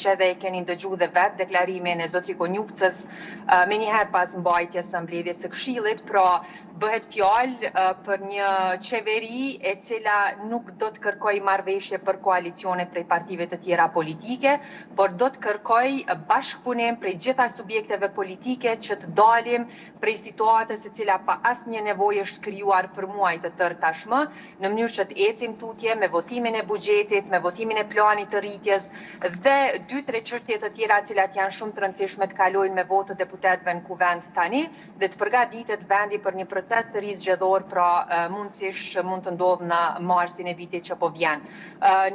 që edhe e keni ndëgju dhe vetë deklarimin e zotri Konjufcës me njëherë pas mbajtjes së mbledhjes së Këshillit, pra bëhet fjalë për një qeveri e cila nuk do të kërkoj marrëveshje për koalicione prej partive të tjera politike, por do të kërkoj bashkëpunim prej gjitha subjekteve politike që të dalim prej situatës e cila pa asnjë nevojë është krijuar për muaj të tërë tashmë, në mënyrë që të ecim tutje me votimin e buxhetit, me votimin e planit të rritjes dhe 2-3 çështje të tjera të cilat janë shumë të rëndësishme të kalojnë me votë të deputetëve në kuvend tani dhe të përgatitet vendi për një proces të ri zgjedhor, pra mundësisht mund të ndodhë në marsin e vitit që po vjen.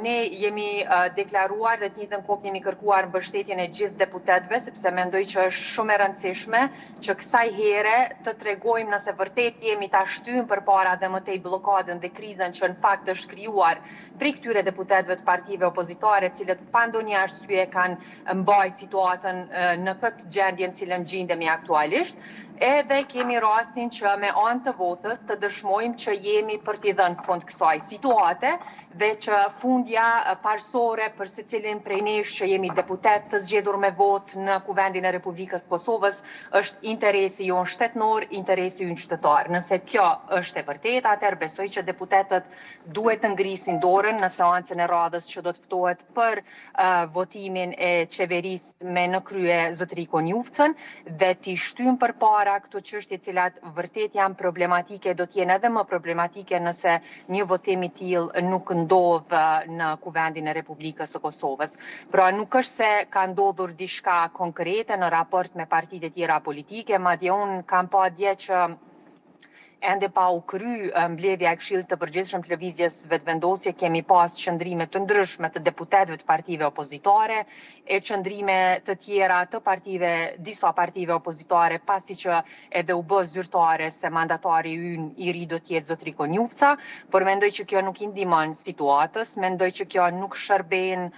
Ne jemi deklaruar dhe të njëjtën kohë jemi kërkuar mbështetjen e gjithë deputetëve sepse mendoj që është shumë e rëndësishme që kësaj here të tregojmë nëse vërtet jemi ta shtyjmë përpara dhe më tej bllokadën dhe krizën që në fakt është krijuar prej këtyre deputetëve të partive opozitare, të cilët pa ndonjë arsye kanë mbajtur situatën në këtë gjendje në cilën gjendemi aktualisht. Edhe kemi rastin që me anë të votës të dëshmojmë që jemi për t'i dhënë fund kësaj situate dhe që fundja parsore për secilin prej nesh që jemi deputet të zgjedhur me votë në Kuvendin e Republikës Kosovës është interesi jonë shtetënor, interesi ynë qytetar. Nëse kjo është e vërtetë, atëherë besoj që deputetët duhet të ngrisin dorën në seancën e radhës që do të ftohet për votimin e qeverisë me në krye zotëri Konjufcën dhe t'i shtyjmë përpara këto çështje të cilat vërtet janë problematike, do të jenë edhe më problematike nëse një votim i tillë nuk ndodh në Kuvendin e Republikës së Kosovës. Pra nuk është se ka ndodhur diçka konkrete në raport me partitë e tjera politike, madje unë kam pa dje që ende pa u kry mbledhja e Këshillit të Përgjithshëm të Lëvizjes Vetëvendosje, kemi pas qëndrime të ndryshme të deputetëve të partive opozitare, e qëndrime të tjera të partive, disa partive opozitare, pasi që edhe u bë zyrtare se mandatari ynë i ri do të jetë zotri Konjufca, por mendoj që kjo nuk i ndihmon situatës, mendoj që kjo nuk shërben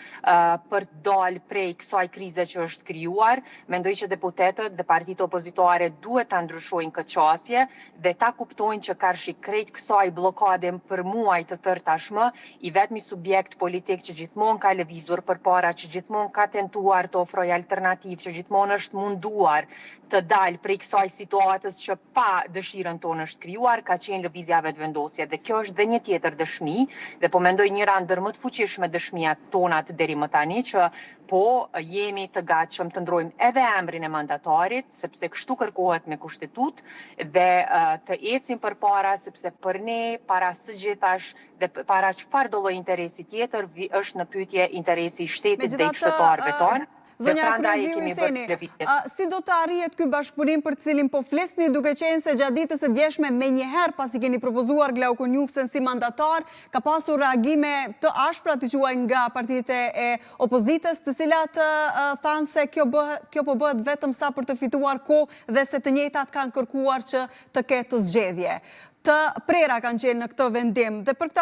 për të dalë prej kësaj krize që është krijuar, mendoj që deputetët dhe partitë opozitare duhet ta ndryshojnë këtë qasje dhe ta kuptojnë që karshi krejt kësaj bllokade për muaj të tërë tashmë, i vetmi subjekt politik që gjithmonë ka lëvizur përpara, që gjithmonë ka tentuar të ofrojë alternativë, që gjithmonë është munduar të dalë prej kësaj situatës që pa dëshirën tonë është krijuar, ka qenë Lëvizja Vetëvendosje. Dhe kjo është dhe një tjetër dëshmi, dhe po mendoj njëra ndër më të fuqishme dëshmijat tonat deri më tani, që po jemi të gatshëm të ndrojmë edhe emrin e mandatarit, sepse kështu kërkohet me kushtetut, dhe të ecim përpara, sepse për ne para së gjithash dhe para çfarë do lloj interesi tjetër është në pyetje interesi i shtetit dhe i qytetarëve tonë. Zonja Kryeviu Iseni, si do të arrihet ky bashkëpunim për të cilin po flisni, duke qenë se gjatë ditës së djeshme menjëherë pasi keni propozuar Glau Konjufcën si mandatar, ka pasur reagime të ashpra të quaj nga partitë e opozitës, të cilat thanë se kjo po bëhet vetëm sa për të fituar kohë dhe se të njëjtat kanë kërkuar që të ketë zgjedhje. Të prera kanë qenë në këtë vendim dhe për këtë